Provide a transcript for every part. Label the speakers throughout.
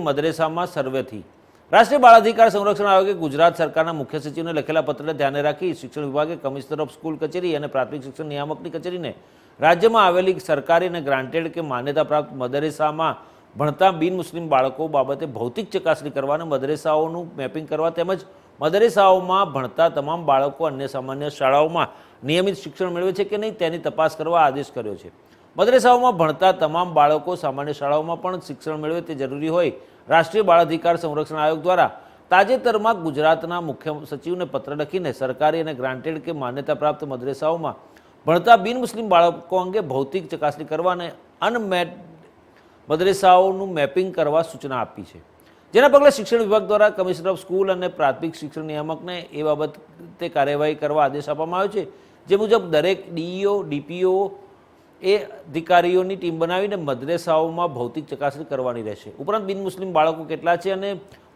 Speaker 1: મદરેસામાં સર્વેથી। રાષ્ટ્રીય બાળ અધિકાર સંરક્ષણ આયોગે ગુજરાત સરકારના મુખ્ય સચિવને લખેલા પત્રને ધ્યાને રાખી શિક્ષણ વિભાગે કમિશનર ઓફ સ્કૂલ કચેરી અને પ્રાથમિક શિક્ષણ નિયામકની કચેરીને રાજ્યમાં આવેલી સરકારી અને ગ્રાન્ટેડ કે માન્યતા પ્રાપ્ત મદરેસામાં ભણતા બિન મુસ્લિમ બાળકો બાબતે ભૌતિક ચકાસણી કરવા અને મદરેસાઓનું મેપિંગ કરવા તેમજ મદરેસાઓમાં ભણતા તમામ બાળકો અન્ય સામાન્ય શાળાઓમાં નિયમિત શિક્ષણ મેળવે છે કે નહીં તેની તપાસ કરવા આદેશ કર્યો છે। મદરેસાઓમાં ભણતા તમામ બાળકો સામાન્ય શાળાઓમાં પણ શિક્ષણ મેળવે તે જરૂરી હોય રાષ્ટ્રીય બાળ અધિકાર સંરક્ષણ આયોગ દ્વારા તાજેતરમાં ગુજરાતના મુખ્ય સચિવને પત્ર લખીને સરકારી અને ગ્રાન્ટેડ કે માન્યતા પ્રાપ્ત મદરેસાઓમાં ભણતા બિન મુસ્લિમ બાળકો અંગે ભૌતિક ચકાસણી કરવા અને અનમેટ મદરેસાઓનું મેપિંગ કરવા સૂચના આપી છે, જેના પગલે શિક્ષણ વિભાગ દ્વારા કમિશનર ઓફ સ્કૂલ અને પ્રાથમિક શિક્ષણ નિયામકને એ બાબતે કાર્યવાહી કરવા આદેશ આપવામાં આવ્યો છે, જે મુજબ દરેક ડીઈઓ ડીપીઓ એ અધિકારીઓની ટીમ બનાવીને મદરેસાઓમાં ભૌતિક ચકાસણી કરવાની રહેશે। ઉપરાંત બિન મુસ્લિમ બાળકો કેટલા છે અને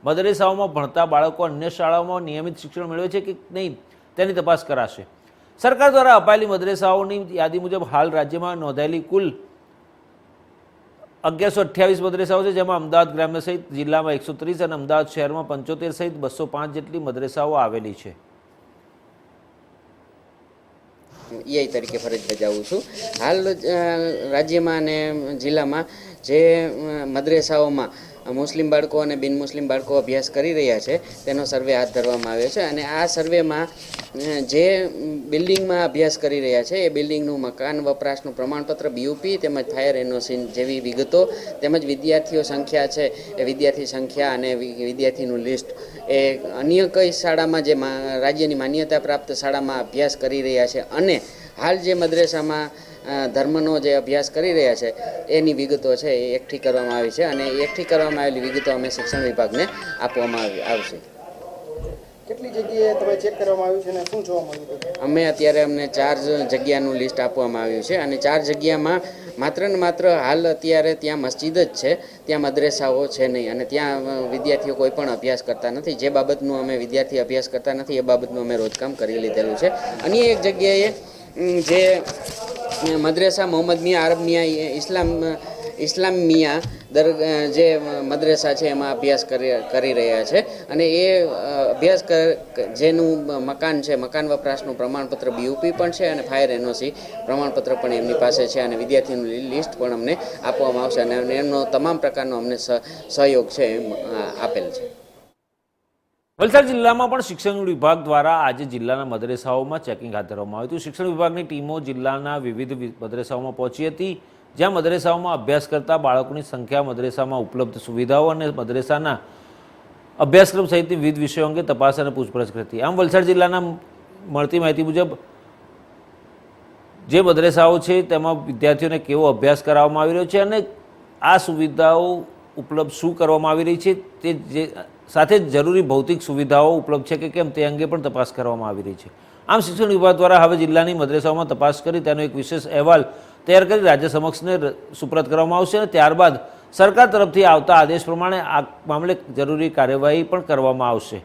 Speaker 1: મદરેસાઓમાં ભણતા બાળકો અન્ય શાળાઓમાં નિયમિત શિક્ષણ મેળવે છે કે નહીં તેની તપાસ કરાશે। સરકાર દ્વારા અપાયેલી મદરેસાઓની યાદી મુજબ હાલ રાજ્યમાં નોંધાયેલી કુલ 1128 મદરેસાઓ છે, જેમાં અમદાવાદ ગ્રામ્ય સહિત જિલ્લામાં 130 અને અમદાવાદ શહેરમાં 75 સહિત 205 જેટલી મદરેસાઓ આવેલી છે।
Speaker 2: ईआई तरीके फरज बजावुं छुं। हाल राज्यमां अने जिल्लामां जे मदरेसाओमां मुस्लिम बाळको अने बिन मुस्लिम बाळको अभ्यास करी रह्या छे तेनो सर्वे हाथ धरवामां आव्यो छे अने आ सर्वेमां जे बिल्डिंगमां अभ्यास करी रह्या छे ए बिल्डिंगनुं मकान वपराशनुं प्रमाणपत्र बीयूपी तेमज फायर एनओसी जेवी विगतो तेमज विद्यार्थीओ संख्या छे ए विद्यार्थी संख्या अने विद्यार्थीनुं लिस्ट ए अन्य कई शाळामां जे राज्यनी मान्यता प्राप्त शाळामां अभ्यास करी रह्या छे अने हाल जे मदरेसामां धर्मनो जे अभ्यास करी रह्या छे एनी विगतो छे ए एकठी करवामां आवी छे अने एकठी करवामां आवेली विगतो अमे शिक्षण विभागने आपवामां आवशे।
Speaker 3: કેટલી જગ્યાએ તમે ચેક કરવામાં આવ્યું છે અને શું જોવા મળ્યું?
Speaker 2: અમે અત્યારે અમને 4 જગ્યાનું લિસ્ટ આપવામાં આવ્યું છે અને 4 જગ્યામાં માત્ર ને માત્ર હાલ અત્યારે ત્યાં મસ્જિદ જ છે, ત્યાં મદરેસાઓ છે નહીં અને ત્યાં વિદ્યાર્થીઓ કોઈ પણ અભ્યાસ કરતા નથી। જે બાબતનું અમે વિદ્યાર્થી અભ્યાસ કરતા નથી એ બાબતનું અમે રોજકામ કરી લીધેલું છે। અન્ય એક જગ્યાએ જે મદરેસા મોહમ્મદ મિયા અરબ મિયા ઇસ્લામ મિયા જે મદરેસા છે એમાં અભ્યાસ કરી રહ્યા છે અને એ અભ્યાસ જેનું મકાન છે મકાન વપરાશનું પ્રમાણપત્ર બીયુપી પણ છે અને ફાયર એનઓસી પ્રમાણપત્ર પણ એમની પાસે છે અને વિદ્યાર્થીનું લિસ્ટ પણ અમને આપવામાં આવશે અને એમનો તમામ પ્રકારનો અમને સહયોગ છે આપેલ છે।
Speaker 1: વલસાડ જિલ્લામાં પણ શિક્ષણ વિભાગ દ્વારા આજે જિલ્લાના મદરેસાઓમાં ચેકિંગ હાથ ધરવામાં આવ્યું હતું। શિક્ષણ વિભાગની ટીમો જિલ્લાના વિવિધ મદરેસાઓમાં પહોંચી હતી, જ્યાં મદરેસાઓમાં અભ્યાસ કરતા બાળકોની સંખ્યા, મદરેસામાં ઉપલબ્ધ સુવિધાઓ અને મદરેસાના અભ્યાસક્રમ સહિતની વિવિધ વિષયો અંગે તપાસ અને પૂછપરછ કરી હતી। આમ વલસાડ જિલ્લાના મળતી માહિતી મુજબ જે મદરેસાઓ છે તેમાં વિદ્યાર્થીઓને કેવો અભ્યાસ કરાવવામાં આવી રહ્યો છે અને આ સુવિધાઓ ઉપલબ્ધ શું કરવામાં આવી રહી છે તે જે સાથે જરૂરી ભૌતિક સુવિધાઓ ઉપલબ્ધ છે કે કેમ તે અંગે પણ તપાસ કરવામાં આવી રહી છે। આમ શિક્ષણ વિભાગ દ્વારા હવે જિલ્લાની મદરેસાઓમાં તપાસ કરી તેનો એક વિશેષ અહેવાલ તૈયાર કરી રાજ્ય સમક્ષને સુપ્રત કરવામાં આવશે અને ત્યારબાદ સરકાર તરફથી આવતા આદેશ પ્રમાણે આ મામલે જરૂરી કાર્યવાહી પણ કરવામાં આવશે।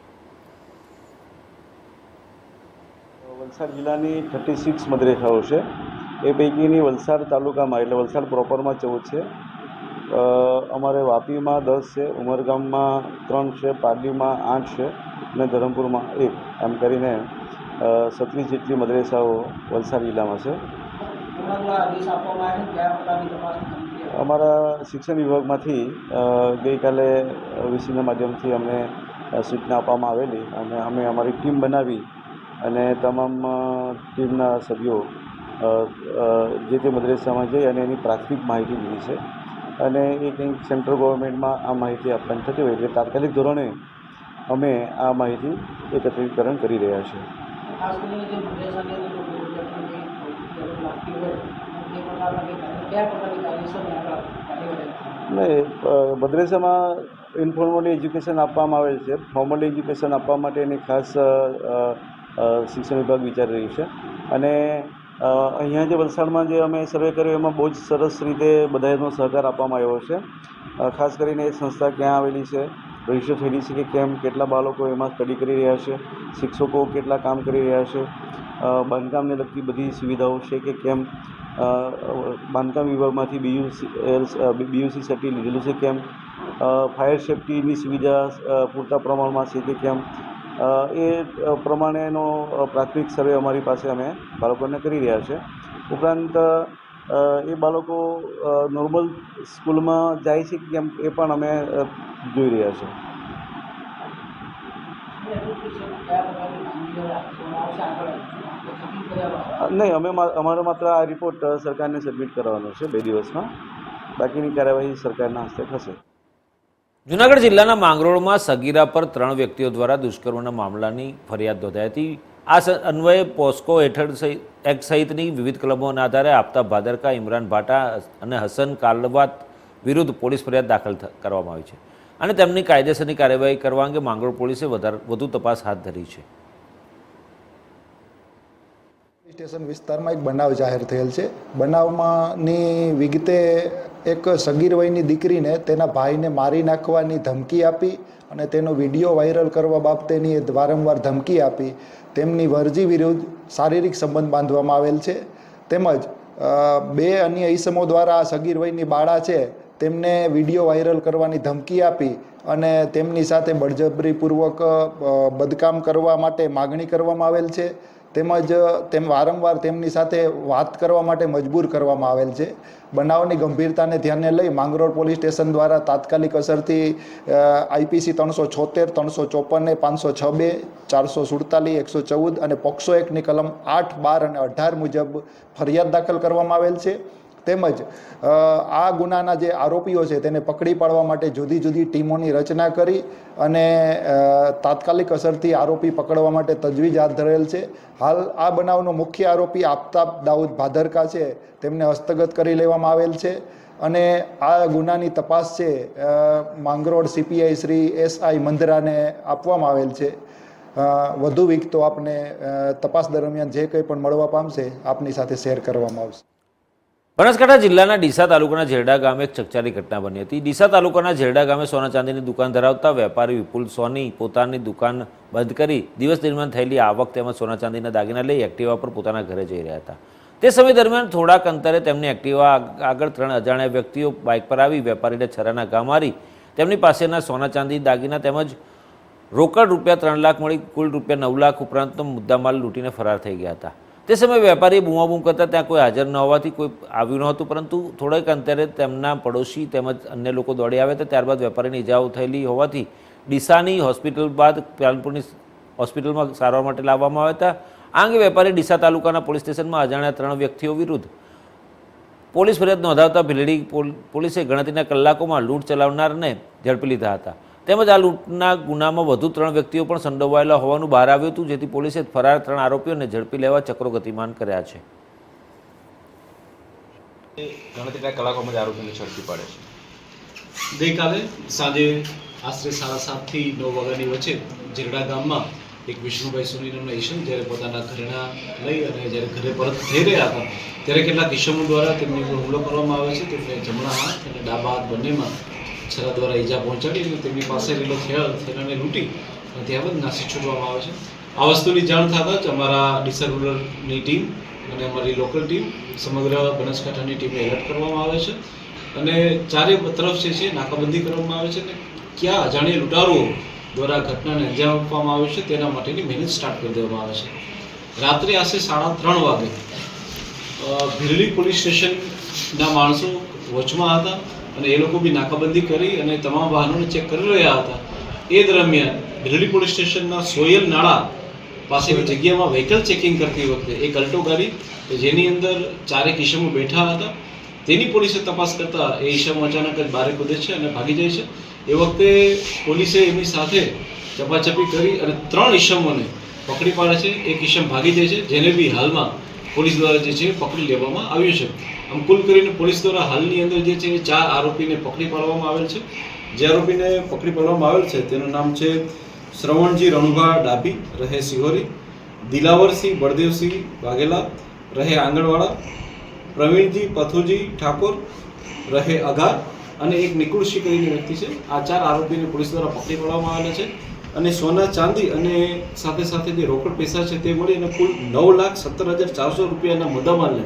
Speaker 4: વલસાડ જિલ્લાની 36 મદરેસાઓ છે, એ પૈકીની વલસાડ તાલુકામાં એટલે વલસાડ પ્રોપરમાં 14 છે, અમારે વાપીમાં 10 છે, ઉમરગામમાં 3 છે, પારડીમાં 8 છે અને ધરમપુરમાં 1, એમ કરીને 37 જેટલી મદરેસાઓ વલસાડ જિલ્લામાં છે। અમારા શિક્ષણ વિભાગમાંથી ગઈકાલે વીસીના માધ્યમથી અમને સૂચના આપવામાં આવેલી અને અમે અમારી ટીમ બનાવી અને તમામ ટીમના સભ્યો જે તે મદરેસામાં જઈ અને એની પ્રાથમિક માહિતી લીધી છે અને એ કંઈક સેન્ટ્રલ ગવર્મેન્ટમાં આ માહિતી આપવાની થતી હોય એટલે તાત્કાલિક ધોરણે અમે આ માહિતી એકત્રીકરણ કરી રહ્યા છીએ। નહીં, મદરેસામાં ઇન્ફોર્મલી એજ્યુકેશન આપવામાં આવે છે, ફોર્મલી એજ્યુકેશન આપવા માટેની ખાસ શિક્ષણ વિભાગ વિચારી રહ્યું છે અને અહીંયા જે વલસાડમાં જે અમે સર્વે કર્યો એમાં બહુ જ સરસ રીતે બધાનો સહકાર આપવામાં આવ્યો છે। ખાસ કરીને એ સંસ્થા ક્યાં આવેલી છે, રજીસ્ટર થયેલી છે કે કેમ, કેટલા બાળકો એમાં સ્ટડી કરી રહ્યા છે, શિક્ષકો કેટલા કામ કરી રહ્યા છે, બાંધકામને લગતી બધી સુવિધાઓ છે કે કેમ, બાંધકામ વિભાગમાંથી બીયુસી સર્ટી લીધેલું છે કેમ, ફાયર સેફ્ટીની સુવિધા પૂરતા પ્રમાણમાં છે કે કેમ એ પ્રમાણેનો પ્રાથમિક સર્વે અમારી પાસે અમે બાળકોને કરી રહ્યા છે. ઉપરાંત એ બાળકો નોર્મલ સ્કૂલમાં જાય છે કે કેમ એ પણ અમે જોઈ રહ્યા છે. નહીં, અમારો માત્ર આ રિપોર્ટ સરકારને સબમિટ કરવાનો છે 2 દિવસમાં. બાકીની કાર્યવાહી સરકારના હસ્તે થશે.
Speaker 1: જૂનાગઢ જિલ્લાના માંગરોળમાં સગીરા પર 3 વ્યક્તિઓ દ્વારા દુષ્કર્મના મામલાની ફરિયાદ નોંધાઈ હતી. આ અન્વયે પોસ્કો હેઠળ એક્ટ સહિતની વિવિધ કલમોના આધારે આફતાબ ભાદરકા, ઇમરાન ભાટા અને હસન કાલવાત વિરુદ્ધ પોલીસ ફરિયાદ દાખલ કરવામાં આવી છે અને તેમની કાયદેસરની કાર્યવાહી કરવા અંગે માંગરોળ પોલીસે વધુ તપાસ હાથ ધરી છે.
Speaker 5: સ્ટેશન વિસ્તારમાં એક બનાવ જાહેર થયેલ છે. બનાવમાંની વિગતે એક સગીર વયની દીકરીને તેના ભાઈને મારી નાખવાની ધમકી આપી અને તેનો વિડીયો વાયરલ કરવા બાબતેની વારંવાર ધમકી આપી તેમની વર્જી વિરુદ્ધ શારીરિક સંબંધ બાંધવામાં આવેલ છે. તેમજ 2 અન્ય ઈસમો દ્વારા આ સગીર વયની બાળા છે તેમને વિડીયો વાયરલ કરવાની ધમકી આપી અને તેમની સાથે બળજબરીપૂર્વક બદકામ કરવા માટે માગણી કરવામાં આવેલ છે. તેમજ વારંવાર તેમની સાથે વાત કરવા માટે મજબૂર કરવામાં આવેલ છે. બનાવની ગંભીરતાને ધ્યાને લઈ માંગરોળ પોલીસ સ્ટેશન દ્વારા તાત્કાલિક અસરથી IPC 376, 354, 506(2), 447, 114 અને પોક્સો એક્ટની કલમ 8, 12 અને 18 મુજબ ફરિયાદ દાખલ કરવામાં આવેલ છે. તેમજ આ ગુનાના જે આરોપીઓ છે તેને પકડી પાડવા માટે જુદી જુદી ટીમોની રચના કરી અને તાત્કાલિક અસરથી આરોપી પકડવા માટે તજવીજ હાથ ધરેલ છે. હાલ આ બનાવનો મુખ્ય આરોપી આફતાબ દાઉદ ભાદરકા છે તેમને હસ્તગત કરી લેવામાં આવેલ છે અને આ ગુનાની તપાસ છે માંગરોળ CPI શ્રી SI મંદરાને આપવામાં આવેલ છે. વધુ વિગતો આપને તપાસ દરમિયાન જે કંઈ પણ મળવા પામશે આપની સાથે શેર કરવામાં આવશે.
Speaker 1: બનાસકાંઠા જિલ્લાના ડીસા તાલુકાના ઝેરડા ગામે એક ચકચારી ઘટના બની હતી. ડીસા તાલુકાના ઝેરડા ગામે સોના ચાંદીની દુકાન ધરાવતા વેપારી વિપુલ સોની પોતાની દુકાન બંધ કરી દિવસ દરમિયાન થયેલી આવક તેમજ સોના ચાંદીના દાગીના લઈ એક્ટિવા પર પોતાના ઘરે જઈ રહ્યા હતા. તે સમય દરમિયાન થોડાક અંતરે તેમની એક્ટિવા આગળ 3 અજાણ્યા વ્યક્તિઓ બાઇક પર આવી વેપારીને છરાના ઘા મારી તેમની પાસેના સોના ચાંદી દાગીના તેમજ રોકડ રૂપિયા 3 લાખ મળી કુલ રૂપિયા 9 લાખ ઉપરાંતનો મુદ્દામાલ લૂંટીને ફરાર થઈ ગયા હતા. તે સમયે વેપારીએ બૂમાબૂમ કરતા ત્યાં કોઈ હાજર ન હોવાથી કોઈ આવ્યું નહોતું, પરંતુ થોડાક અંતરે તેમના પડોશી તેમજ અન્ય લોકો દોડી આવ્યા હતા. ત્યારબાદ વેપારીને ઇજાઓ થયેલી હોવાથી ડીસાની હોસ્પિટલ બાદ પાલનપુરની હોસ્પિટલમાં સારવાર માટે લાવવામાં આવ્યા હતા. આ અંગે વેપારી ડીસા તાલુકાના પોલીસ સ્ટેશનમાં અજાણ્યા 3 વ્યક્તિઓ વિરુદ્ધ પોલીસ ફરિયાદ નોંધાવતા ભીલડી પોલીસે ગણતરીના કલાકોમાં લૂંટ ચલાવનારને ઝડપી લીધા હતા. તેમજ આ લૂંટના ગુનામાં વધુ 3 વ્યક્તિઓ પણ સંડોવાયેલા હોવાનું બહાર આવ્યું હતું, જેથી પોલીસે ફરાર 3 આરોપીઓને ઝડપી લેવા ચક્રો ગતિમાન કર્યા છે.
Speaker 6: ગણતરીના કલાકોમાં જ આરોપીને ઝડપી પાડે છે.
Speaker 7: ગઈકાલે સાંજે આશરે 7:30 થી 9 વાગ્યાની વચ્ચે ઝેરડા ગામમાં એક વિષ્ણુભાઈ સોની નામના ઈસમ જ્યારે પોતાના ઘરેણા લઈ અને જ્યારે ઘરે પરત થઈ રહ્યા હતા ત્યારે કેટલાક ઈસમો દ્વારા તેમની ઉપર હુમલો કરવામાં આવે છે. તેમને જમણા હાથ અને ડાબા હાથ બંનેમાં છરા દ્વારા ઈજા પહોંચાડી અને તેમની પાસે રહેલો થેલાને લૂંટી અને ત્યારબાદ નાસી છૂટવામાં આવે છે. આ વસ્તુની જાણ થતાં જ અમારા ડીસા રૂરલની ટીમ અને અમારી લોકલ ટીમ સમગ્ર બનાસકાંઠાની ટીમને એલર્ટ કરવામાં આવે છે અને ચારે તરફ જે છે નાકાબંધી કરવામાં આવે છે અને ક્યાં અજાણ્યા લૂંટારુઓ દ્વારા ઘટનાને અંજામ આપવામાં આવે છે તેના માટેની મહેનત સ્ટાર્ટ કરી દેવામાં આવે છે. રાત્રે આશરે 3:30 વાગે ભીલડી પોલીસ સ્ટેશનના માણસો વોચમાં હતા અને એ લોકો બી નાકાબંધી કરી અને તમામ વાહનોને ચેક કરી રહ્યા હતા. એ દરમિયાન ભીલડી પોલીસ સ્ટેશનના સોયલ નાળા પાસેની જગ્યામાં વ્હીકલ ચેકિંગ કરતી વખતે એક અલ્ટો ગાડી જેની અંદર 4 ઈસમો બેઠા હતા તેની પોલીસે તપાસ કરતા એ ઈસમ અચાનક જ બારે કૂદે છે અને ભાગી જાય છે. એ વખતે પોલીસે એમની સાથે ચપાચપી કરી અને 3 ઈસમોને પકડી પાડે છે. એક ઈસમ ભાગી જાય છે જેને બી હાલમાં પોલીસ દ્વારા જે છે પકડી લેવામાં આવ્યું છે. આમ કુલ કરીને પોલીસ દ્વારા હાલની અંદર જે છે 4 આરોપીને પકડી પાડવામાં આવેલ છે. જે આરોપીને પકડી પાડવામાં આવેલ છે તેનું નામ છે શ્રવણજી રણુભા ડાભી રહે સિહોરી, દિલાવરસિંહ બળદેવસિંહ વાઘેલા રહે આંગણવાડા, પ્રવીણજી પથુજી ઠાકોર રહે અગાર અને એક નિકુળસિંહ કરીને વ્યક્તિ છે. આ 4 આરોપીને પોલીસ દ્વારા પકડી પાડવામાં આવેલા છે અને સોના ચાંદી અને સાથે સાથે જે રોકડ પૈસા છે તે મળી અને કુલ 9,17,400 રૂપિયાના મુદ્દામાલને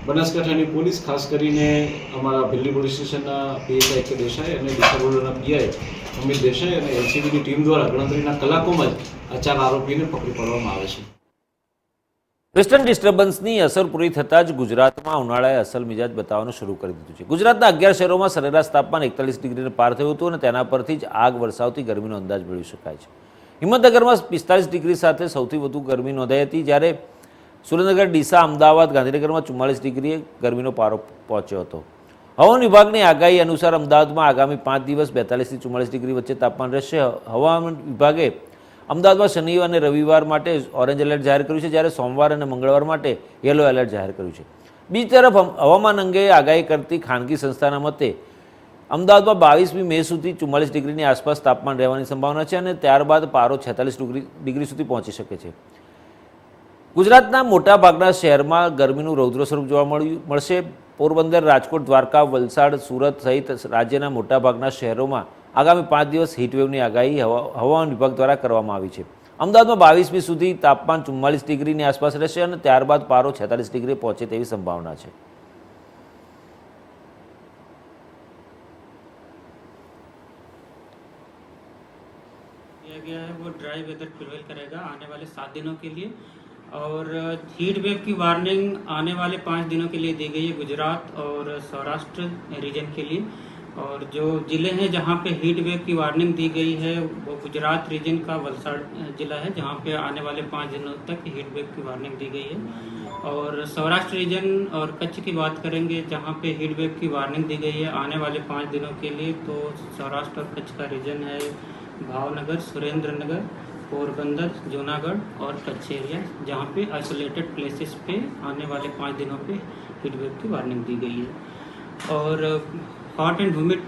Speaker 7: બનાસકાંઠાની પોલીસ ખાસ કરીને અમારા ભીલડી પોલીસ સ્ટેશનના પીએસઆઈ કે દેસાઈ અને ડીસા રોડના પીઆઈ અમિત દેસાઈ અને એલસીબીની ટીમ દ્વારા ગણતરીના કલાકોમાં જ આ 4 આરોપીને પકડી પાડવામાં આવે છે.
Speaker 1: વેસ્ટર્ન ડિસ્ટર્બન્સની અસર પૂરી થતાં જ ગુજરાતમાં ઉનાળાએ અસલ મિજાજ બતાવવાનું શરૂ કરી દીધું છે. ગુજરાતના 11 શહેરોમાં સરેરાશ તાપમાન 41 ડિગ્રીને પાર થયું હતું અને તેના પરથી જ આગ વરસાવતી ગરમીનો અંદાજ મેળવી શકાય છે. હિંમતનગરમાં 45 ડિગ્રી સાથે સૌથી વધુ ગરમી નોંધાઈ હતી, જ્યારે સુરેન્દ્રનગર, ડીસા, અમદાવાદ, ગાંધીનગરમાં 44 ડિગ્રીએ ગરમીનો પારો પહોંચ્યો હતો. હવામાન વિભાગની આગાહી અનુસાર અમદાવાદમાં આગામી 5 દિવસ 42 થી 44 ડિગ્રી વચ્ચે તાપમાન રહેશે. હવામાન વિભાગે અમદાવાદમાં શનિ અને રવિવાર માટે ઓરેન્જ એલર્ટ જાહેર કર્યું છે, જ્યારે સોમવાર અને મંગળવાર માટે યલો એલર્ટ જાહેર કર્યું છે. બીજી તરફ હવામાન અંગે આગાહી કરતી ખાનગી સંસ્થાના મતે અમદાવાદમાં 22મી મે સુધી 44 ડિગ્રીની આસપાસ તાપમાન રહેવાની સંભાવના છે અને ત્યારબાદ પારો 46 ડિગ્રી સુધી પહોંચી શકે છે. ગુજરાતના મોટાભાગના શહેરમાં ગરમીનું રૌદ્ર સ્વરૂપ જોવા મળશે. પોરબંદર, રાજકોટ, દ્વારકા, વલસાડ, સુરત સહિત રાજ્યના મોટાભાગના શહેરોમાં આગામી 5 દિવસ હીટવેવની આગાહી હવામાન વિભાગ દ્વારા કરવામાં આવી છે. અમદાવાદમાં 22મી સુધી તાપમાન 44 ડિગ્રીની આસપાસ રહેશે અને ત્યારબાદ પારો 46 ડિગ્રી પહોંચે તેવી સંભાવના છે.
Speaker 8: किया गया है वो ड्राई वेदर प्रिवेल करेगा आने वाले 7 दिनों के लिए और हीट वेव की वार्निंग आने वाले 5 दिनों के लिए दी गई है गुजरात और सौराष्ट्र रीजन के लिए। और जो ज़िले हैं जहाँ पे हीट वेव की वार्निंग दी गई है वो गुजरात रीजन का वलसाड़ ज़िला है, जहाँ पे आने वाले 5 दिनों तक हीट वेव की वार्निंग दी गई है। और सौराष्ट्र रीजन और कच्छ की बात करेंगे जहाँ पे हीट वेव की वार्निंग दी गई है आने वाले 5 दिनों के लिए, तो सौराष्ट्र और कच्छ का रीजन है भावनगर, सुरेंद्रनगर, पोरबंदर, जूनागढ़ और कच्छ एरिया, जहाँ पे आइसोलेटेड प्लेसेस पे आने वाले 5 दिनों पे हीट वेव की वार्निंग दी गई है। और हॉट एंड ह्यूमिड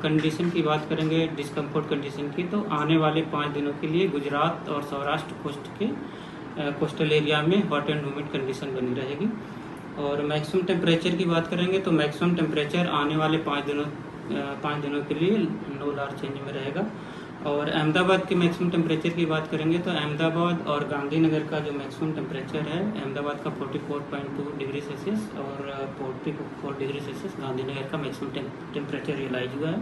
Speaker 8: कंडीशन की बात करेंगे, डिस्कम्फर्ट कंडीशन की, तो आने वाले 5 दिनों के लिए गुजरात और सौराष्ट्र कोस्टल एरिया में हॉट एंड ह्यूमिड कंडीशन बनी रहेगी। और मैक्सिमम टेम्परेचर की बात करेंगे तो मैक्सिमम टेम्परेचर आने वाले 5 दिनों के लिए नो लार्ज चेंज में रहेगा। और अहमदाबाद के मैक्सिमम टेम्परेचर की बात करेंगे तो अहमदाबाद और गांधीनगर का जो मैक्सिमम टेम्परेचर है, अहमदाबाद का 44.2 डिग्री सेल्सियस और 44 डिग्री सेल्सियस गांधीनगर का मैक्सिमम टेम्परेचर रियलाइज हुआ है।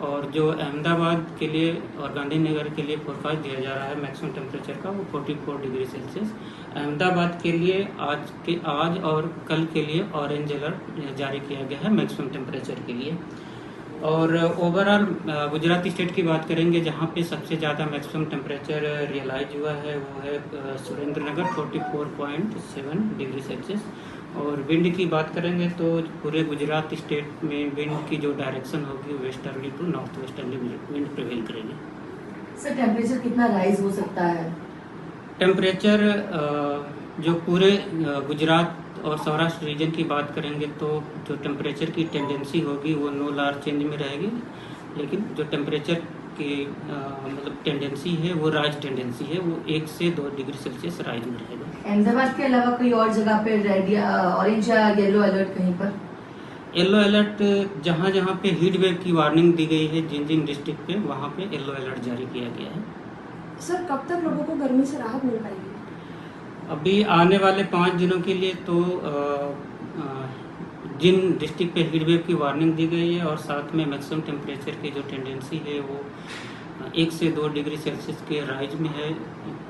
Speaker 8: और जो अहमदाबाद के लिए और गांधीनगर के लिए फोरकास्ट दिया जा रहा है मैक्सिमम टेम्परेचर का, वो 44 डिग्री सेल्सियस। अहमदाबाद के लिए आज और कल के लिए ऑरेंज अलर्ट जारी किया गया है मैक्सिमम टेम्परेचर के लिए। और ओवरऑल गुजराती स्टेट की बात करेंगे जहाँ पे सबसे ज़्यादा मैक्सिमम टेम्परेचर रियलाइज हुआ है वो है सुरेंद्रनगर 44.7 डिग्री सेल्सियस। और विंड की बात करेंगे तो पूरे गुजरात स्टेट में विंड की जो डायरेक्शन होगी westerly to north westerly wind prevail करेगी।
Speaker 9: सर टेम्परेचर कितना राइज हो सकता है?
Speaker 8: टेम्परेचर जो पूरे गुजरात और सौराष्ट्र रीजन की बात करेंगे तो जो टेम्परेचर की टेंडेंसी होगी वो नो लार्ज चेंज में रहेगी, लेकिन जो टेम्परेचर की मतलब टेंडेंसी है वो राइज टेंडेंसी है, वो 1 से 2 डिग्री सेल्सियस राइज में रहेगा।
Speaker 9: अहमदाबाद के अलावा कोई और जगह पे रेड या ऑरेंज या येलो अलर्ट कहीं पर?
Speaker 8: येलो अलर्ट जहाँ जहाँ पे हीट वेव की वार्निंग दी गई है जिन जिन डिस्ट्रिक्ट पे, वहाँ पे येलो अलर्ट जारी किया गया है।
Speaker 10: सर कब तक लोगों को गर्मी से राहत मिल पाएगी?
Speaker 8: अभी आने वाले 5 दिनों के लिए तो जिन डिस्ट्रिक्ट पे हीट वेव की वार्निंग दी गई है और साथ में मैक्सिमम टेम्परेचर की जो टेंडेंसी है वो 1 से 2 डिग्री सेल्सियस के राइज में है,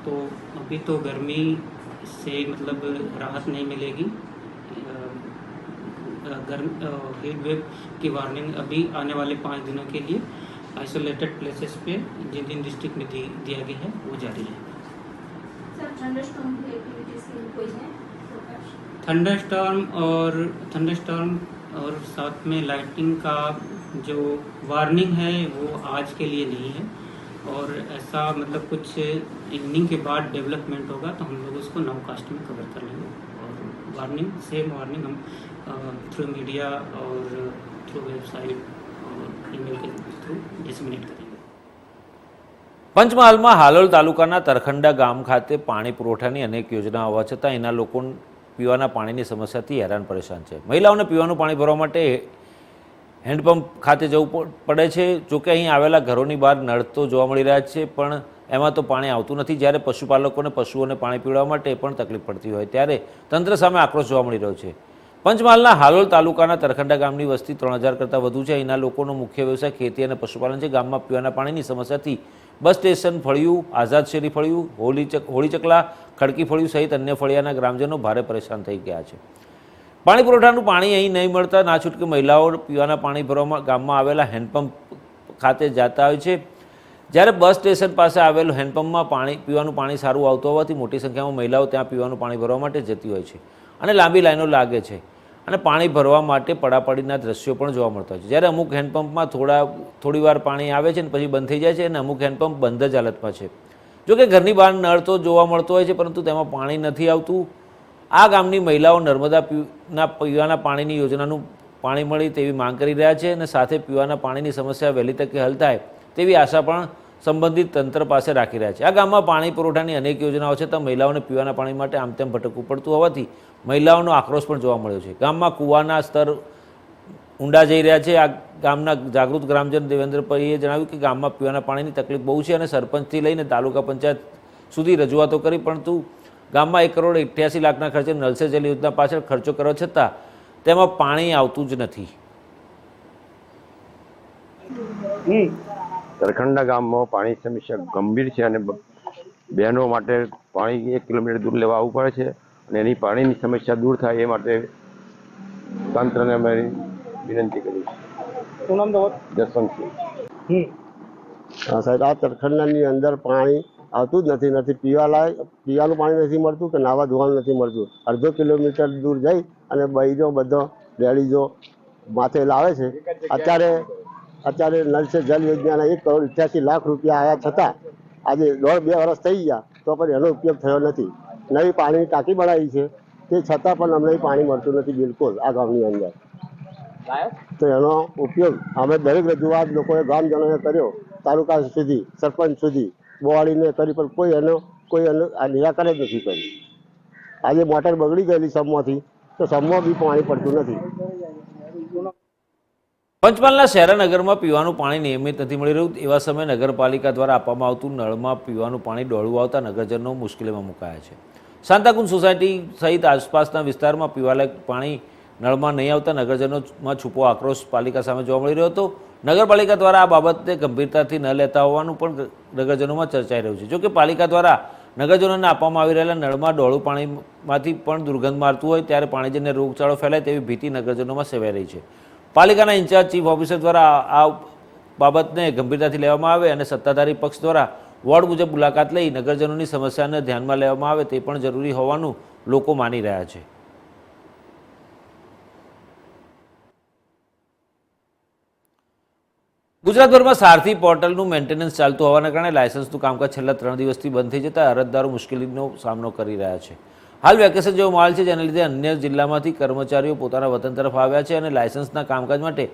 Speaker 8: तो अभी तो गर्मी से मतलब राहत नहीं मिलेगी। हीट वेव की वार्निंग अभी आने वाले 5 दिनों के लिए आइसोलेटेड प्लेसेस पे जिन जिन डिस्ट्रिक्ट में दिया गया है वो जारी है। थंडरस्टॉर्म और साथ में लाइटनिंग का जो वार्निंग है वो आज के लिए नहीं है, और ऐसा मतलब कुछ इवनिंग के बाद डेवलपमेंट होगा तो हम लोग उसको नाउकास्ट में कवर कर लेंगे। और सेम वार्निंग हम थ्रू मीडिया और थ्रू वेबसाइट और ईमेल के थ्रू डिसमिनेट करेंगे।
Speaker 1: પંચમહાલમાં હાલોલ તાલુકાના તરખંડા ગામ ખાતે પાણી પુરવઠાની અનેક યોજના હોવા છતાં એના લોકો પીવાના પાણીની સમસ્યાથી હેરાન પરેશાન છે. મહિલાઓને પીવાનું પાણી ભરવા માટે હેન્ડપંપ ખાતે જવું પડે છે. જોકે અહીં આવેલા ઘરોની બહાર નળ તો જોવા મળી રહ્યા છે, પણ એમાં તો પાણી આવતું નથી. જ્યારે પશુપાલકોને પશુઓને પાણી પીવડાવવા માટે પણ તકલીફ પડતી હોય ત્યારે તંત્ર સામે આક્રોશ જોવા મળી રહ્યો છે. પંચમહાલના હાલોલ તાલુકાના તરખંડા ગામની વસ્તી 3000 કરતાં વધુ છે. અહીંના લોકોનો મુખ્ય વ્યવસાય ખેતી અને પશુપાલન છે. ગામમાં પીવાના પાણીની સમસ્યાથી બસ સ્ટેશન ફળિયું, આઝાદ શેરી ફળિયું, હોળી ચકલા, ખડકી ફળિયું સહિત અન્ય ફળિયાના ગ્રામજનો ભારે પરેશાન થઈ ગયા છે. પાણી પુરવઠાનું પાણી અહીં નહીં મળતા ના છૂટકે મહિલાઓ પીવાના પાણી ભરવામાં ગામમાં આવેલા હેન્ડપંપ ખાતે જતા હોય છે. જ્યારે બસ સ્ટેશન પાસે આવેલું હેન્ડપંપમાં પીવાનું પાણી સારું આવતું હોવાથી મોટી સંખ્યામાં મહિલાઓ ત્યાં પીવાનું પાણી ભરવા માટે જતી હોય છે અને લાંબી લાઈનો લાગે છે અને પાણી ભરવા માટે પડાપડીના દ્રશ્યો પણ જોવા મળતા હોય છે. જ્યારે અમુક હેન્ડપંપમાં થોડી વાર પાણી આવે છે અને પછી બંધ થઈ જાય છે અને અમુક હેન્ડપંપ બંધ જ હાલતમાં છે. જોકે ઘરની બહાર નળ તો જોવા મળતો હોય છે પરંતુ તેમાં પાણી નથી આવતું. આ ગામની મહિલાઓ નર્મદાના પીવાના પાણીની યોજનાનું પાણી મળી તેવી માંગ કરી રહ્યા છે અને સાથે પીવાના પાણીની સમસ્યા વહેલી તકે હલ થાય તેવી આશા પણ સંબંધિત તંત્ર પાસે રાખી રહ્યા છે. આ ગામમાં પાણી પુરવઠાની અનેક યોજનાઓ છે છતાં મહિલાઓને પીવાના પાણી માટે આમ તેમ ભટકવું પડતું હોવાથી મહિલાઓનો આક્રોશ પણ જોવા મળ્યો છે. ગામમાં કૂવાના સ્તર ઊંડા જઈ રહ્યા છે. આ ગામના જાગૃત ગ્રામજન દેવેન્દ્રભાઈએ જણાવ્યું કે ગામમાં પીવાના પાણીની તકલીફ બહુ છે અને સરપંચથી લઈને તાલુકા પંચાયત સુધી રજૂઆતો કરી પરંતુ ગામમાં 1,88,00,000 લાખના ખર્ચે નલ સે જલ યોજના પાછળ ખર્ચો કરવા છતાં તેમાં પાણી આવતું જ નથી.
Speaker 11: તરખંડા ગામમાં પાણી સમસ્યા ગંભીર છે અને બહેનો માટે પાણી 1 કિલોમીટર દૂર લેવા આવવું પડે છે અને એની પાણીની સમસ્યા દૂર થાય એ માટે તંત્રને અમે વિનંતી કરી છે.
Speaker 3: શું નામ તમારું?
Speaker 11: જસવંતસિંહ.
Speaker 12: સાહેબ, આ તરખંડાની અંદર પાણી આવતું જ નથી પીવાનું પાણી નથી મળતું કે નાવા ધોવાનું નથી મળતું. અડધો કિલોમીટર દૂર જઈ અને બૈરો બધો લેડીઝો માથે લાવે છે. અત્યારે નલ સે જલ યોજનાના 1,88,00,000 રૂપિયા આવ્યા છતાં આજે 1.5-2 વર્ષ થઈ ગયા તો પણ એનો ઉપયોગ થયો નથી. નવી પાણીની ટાંકી બનાવી છે તે છતાં પણ અમને પાણી મળતું નથી બિલકુલ આ ગામની અંદર. તો એનો ઉપયોગ અમે દરેક રજૂઆત લોકોએ ગામજનોએ કર્યો, તાલુકા સુધી, સરપંચ સુધી બોવાડીને કરી પણ કોઈ એનું આ નિરાકરણ જ નથી કર્યું. આજે મોટર બગડી ગયેલી સમમાંથી તો સમમાં બી પાણી પડતું નથી.
Speaker 1: પંચમહાલના શહેરાનગરમાં પીવાનું પાણી નિયમિત નથી મળી રહ્યું. એવા સમયે નગરપાલિકા દ્વારા આપવામાં આવતું નળમાં પીવાનું પાણી ડોળવું આવતા નગરજનો મુશ્કેલીમાં મુકાયા છે. શાંતાકુંજ સોસાયટી સહિત આસપાસના વિસ્તારમાં પીવાલાયક પાણી નળમાં નહીં આવતા નગરજનોમાં છૂપો આક્રોશ પાલિકા સામે જોવા મળી રહ્યો હતો. નગરપાલિકા દ્વારા આ બાબતે ગંભીરતાથી ન લેતા હોવાનું પણ નગરજનોમાં ચર્ચાઈ રહ્યું છે. જોકે પાલિકા દ્વારા નગરજનોને આપવામાં આવી રહેલા નળમાં ડોળું પાણીમાંથી પણ દુર્ગંધ મારતું હોય ત્યારે પાણીજન્ય રોગચાળો ફેલાય તેવી ભીતિ નગરજનોમાં સેવાઈ રહી છે. પાલિકાના ઇન્ચાર્જ ચીફ ઓફિસર દ્વારા આ બાબતને ગંભીરતાથી લેવામાં આવે અને સત્તાધારી પક્ષ દ્વારા વોર્ડ મુજબ મુલાકાત લઈ નગરજનોની સમસ્યાને ધ્યાનમાં લેવામાં આવે તે પણ જરૂરી હોવાનું લોકો માની રહ્યા છે. ગુજરાતભરમાં સારથી પોર્ટલનું મેન્ટેનન્સ ચાલતું હોવાના કારણે લાયસન્સનું કામકાજ છેલ્લા 3 દિવસથી બંધ થઈ જતાં અરજદારો મુશ્કેલીનો સામનો કરી રહ્યા છે. હાલ વેકેશન જેવો માહોલ છે જેના લીધે અન્ય જિલ્લામાંથી કર્મચારીઓ પોતાના વતન તરફ આવ્યા છે અને લાયસન્સના કામકાજ માટે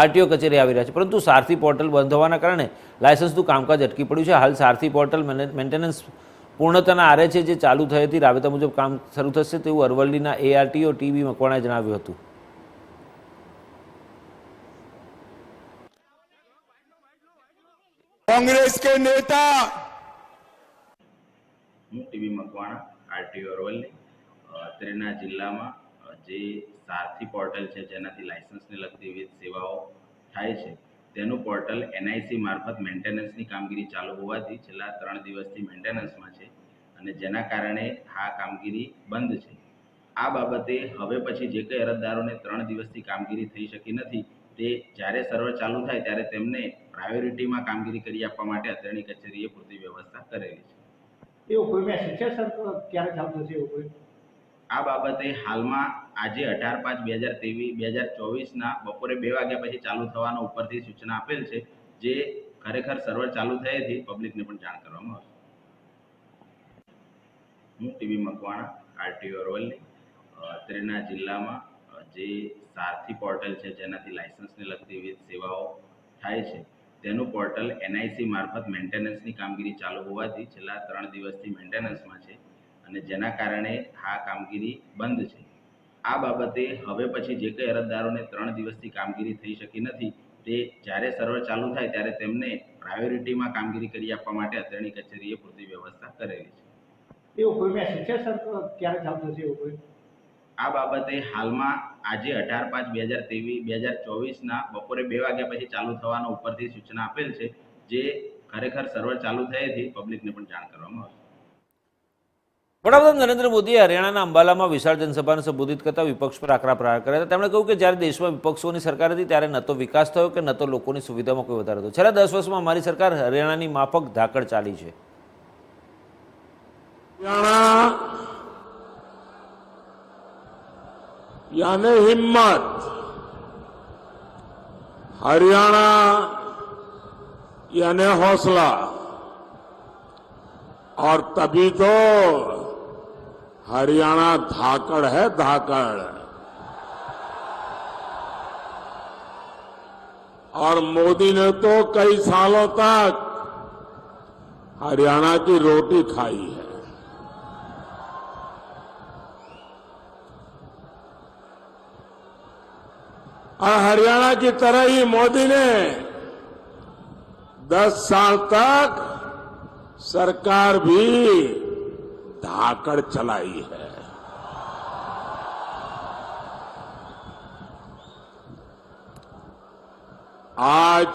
Speaker 1: આરટીઓ કચેરી આવી રહ્યા છે. પરંતુ સારથી પોર્ટલ બંધ હોવાના કારણે લાયસન્સનું કામકાજ અટકી પડ્યું છે. હાલ સારથી પોર્ટલ મેન્ટેનન્સ પૂર્ણતાના આરે છે જે ચાલુ થઈ હતી. રાબેતા મુજબ કામ શરૂ થશે તેવું અરવલ્લીના ARTO ટીબી મકવાણાએ જણાવ્યું હતું.
Speaker 13: कांग्रेस के नेता
Speaker 6: હું ટીબી મકવાણા આરટીઓ અરવલ્લી. અત્રેના જિલ્લામાં જે સારથી પોર્ટલ છે જેનાથી લાયસન્સને લગતી વિવિધ સેવાઓ થાય છે તેનું પોર્ટલ NIC મારફત મેન્ટેનન્સની કામગીરી ચાલુ હોવાથી છેલ્લા 3 દિવસથી મેન્ટેનન્સમાં છે અને જેના કારણે આ કામગીરી બંધ છે. આ બાબતે હવે પછી જે કંઈ અરજદારોને 3 દિવસથી કામગીરી થઈ શકી નથી તે જ્યારે સર્વર ચાલુ થાય ત્યારે તેમને પ્રાયોરિટીમાં કામગીરી કરી આપવા માટે અત્રેની કચેરીએ પૂરતી વ્યવસ્થા કરેલી છે.
Speaker 3: એવું કોઈ મેસેજ છે સર ક્યારે ચાલુ થશે એવું કોઈ?
Speaker 6: આ બાબતે હાલમાં આજે 18/5/2023 બપોરે 2 વાગ્યા પછી ચાલુ થવાનો ઉપરથી સૂચના આપેલ છે જે ખરેખર સર્વર ચાલુ થયેથી પબ્લિકને પણ જાણ કરવામાં આવશે. હું ટીબી મકવાણા આરટીઓ અરવલ્લી. અત્રેના જિલ્લામાં જે સારથી પોર્ટલ છે જેનાથી લાયસન્સને લગતી વિવિધ સેવાઓ થાય છે તેનું પોર્ટલ NIC મારફત મેન્ટેનન્સની કામગીરી ચાલુ હોવાથી છેલ્લા 3 દિવસથી મેન્ટેનન્સમાં છે અને જેના કારણે આ કામગીરી બંધ છે. આ બાબતે હવે પછી જે કંઈ અરજદારોને 3 દિવસથી કામગીરી થઈ શકી નથી તે જ્યારે સર્વર ચાલુ થાય ત્યારે તેમને પ્રાયોરિટીમાં કામગીરી કરી આપવા માટે અત્રેની કચેરીએ પૂરતી વ્યવસ્થા કરેલી છે.
Speaker 3: એવું કોઈ મેસેજ છે સર ક્યારે ચાલુ થશે એવું કોઈ?
Speaker 6: આ બાબતે હાલમાં આજે 18/5/2024 બપોરે 2 વાગ્યા પછી ચાલુ થવાનો ઉપરથી સૂચના આપેલ છે, જે ખરેખર સર્વર ચાલુ થયેથી પબ્લિકને પણ જાણ કરવામાં આવશે.
Speaker 1: વડાપ્રધાન નરેન્દ્ર મોદીએ હરિયાણાના અંબાલામાં વિશાળ જનસભાને સંબોધિત કરતા વિપક્ષ પર આકરા પ્રહાર કર્યા હતા. તેમણે કહ્યું કે જ્યારે દેશમાં વિપક્ષોની સરકાર હતી ત્યારે ન તો વિકાસ થયો કે ન તો લોકોની સુવિધામાં કોઈ વધારો થયો. છેલ્લા 10 વર્ષમાં અમારી સરકાર હરિયાણાની માફક ધાકડ ચાલી છે.
Speaker 13: यानी हिम्मत, हरियाणा यानी हौसला, और तभी तो हरियाणा धाकड़ है, धाकड़. और मोदी ने तो कई सालों तक हरियाणा की रोटी खाई है. और हरियाणा की तरह ही मोदी ने 10 साल तक सरकार भी धाकड़ चलाई है. आज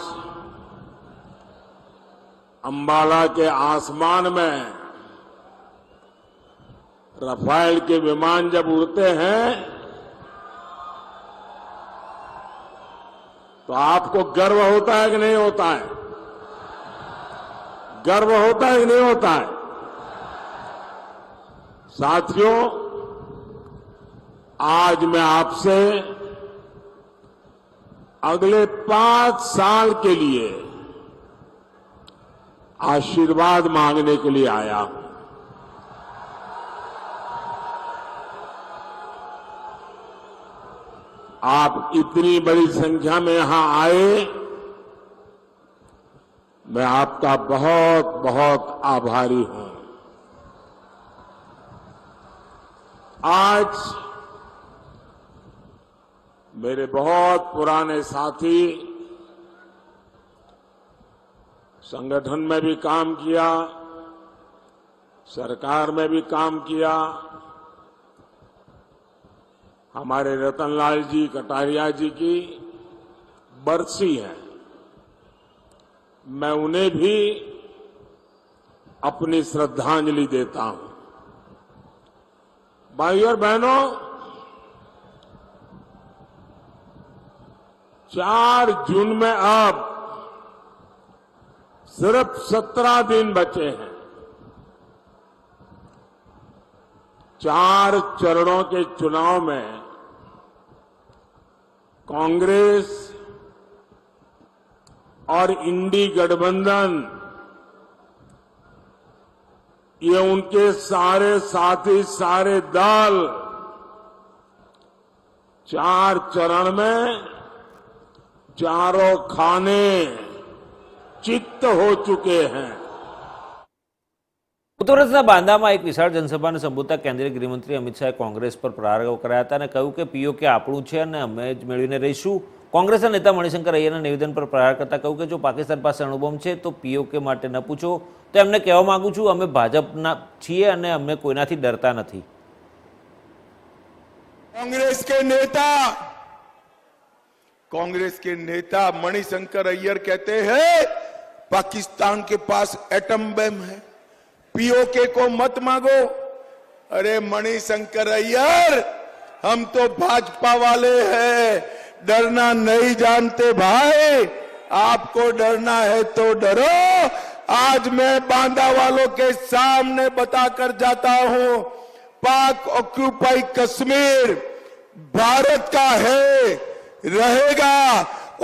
Speaker 13: अंबाला के आसमान में रफाल के विमान जब उड़ते हैं तो आपको गर्व होता है कि नहीं होता है? गर्व होता है कि नहीं होता है? साथियों, आज मैं आपसे अगले 5 साल के लिए आशीर्वाद मांगने के लिए आया हूं. आप इतनी बड़ी संख्या में यहां आए, मैं आपका बहुत बहुत आभारी हूं. आज मेरे बहुत पुराने साथी संगठन में भी काम किया, सरकार में भी काम किया, हमारे रतनलाल जी कटारिया जी की बरसी है. मैं उन्हें भी अपनी श्रद्धांजलि देता हूं. भाइयों और बहनों, 4 जून में अब सिर्फ 17 दिन बचे हैं. 4 चरणों के चुनाव में कांग्रेस और इंडी गठबंधन, ये उनके सारे साथी, सारे दल 4 चरण में चारों खाने चित्त हो चुके हैं.
Speaker 1: ઉત્તર પ્રદેશના બાંદામાં એક વિશાળ જનસભાને સંબોધતા કેન્દ્રીય ગૃહમંત્રી અમિત શાહે કોંગ્રેસ પર પ્રહારો કર્યા હતા અને કહ્યું કે પીઓકે આપણું છે અને અમે જ મેળવીને રહીશું. કોંગ્રેસના નેતા મણિશંકર અય્યરના નિવેદન પર પ્રહાર કરતા કહ્યું કે જો પાકિસ્તાન પાસે અણુબોમ્બ છે તો પીઓકે માટે ન પૂછો. તો એમને કહેવા માંગુ છું, અમે ભાજપના છીએ અને અમે કોઈનાથી ડરતા નથી.
Speaker 13: कांग्रेस के नेता मणिशंकर अय्यर कहते हैं पाकिस्तान के पास एटम बम है, पीओके को मत मांगो. अरे मणिशंकर अय्यर, हम तो भाजपा वाले हैं, डरना नहीं जानते भाई. आपको डरना है तो डरो. आज मैं बांदा वालों के सामने बताकर जाता हूं, पाक ऑक्यूपाई कश्मीर भारत का है, रहेगा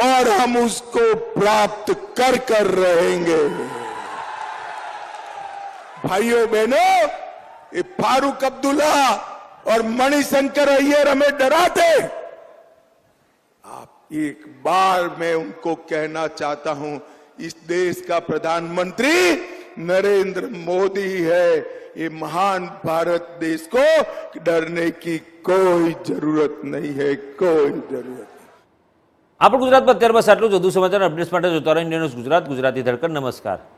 Speaker 13: और हम उसको प्राप्त कर कर रहेंगे. भाइयों बहनों, ये फारूक अब्दुल्ला और मणिशंकर अय्यर हमें डराते. आप एक बार मैं उनको कहना चाहता हूं, इस देश का प्रधानमंत्री नरेंद्र मोदी है. ये महान भारत देश को डरने की कोई जरूरत नहीं है, कोई जरूरत.
Speaker 1: આપણે ગુજરાતમાં અત્યાર બસ આટલું જ. વધુ સમાચાર અપડેટ્સ માટે જોતા રહો ઇન્ડિયા ન્યૂઝ ગુજરાત, ગુજરાતી ધડકન. નમસ્કાર.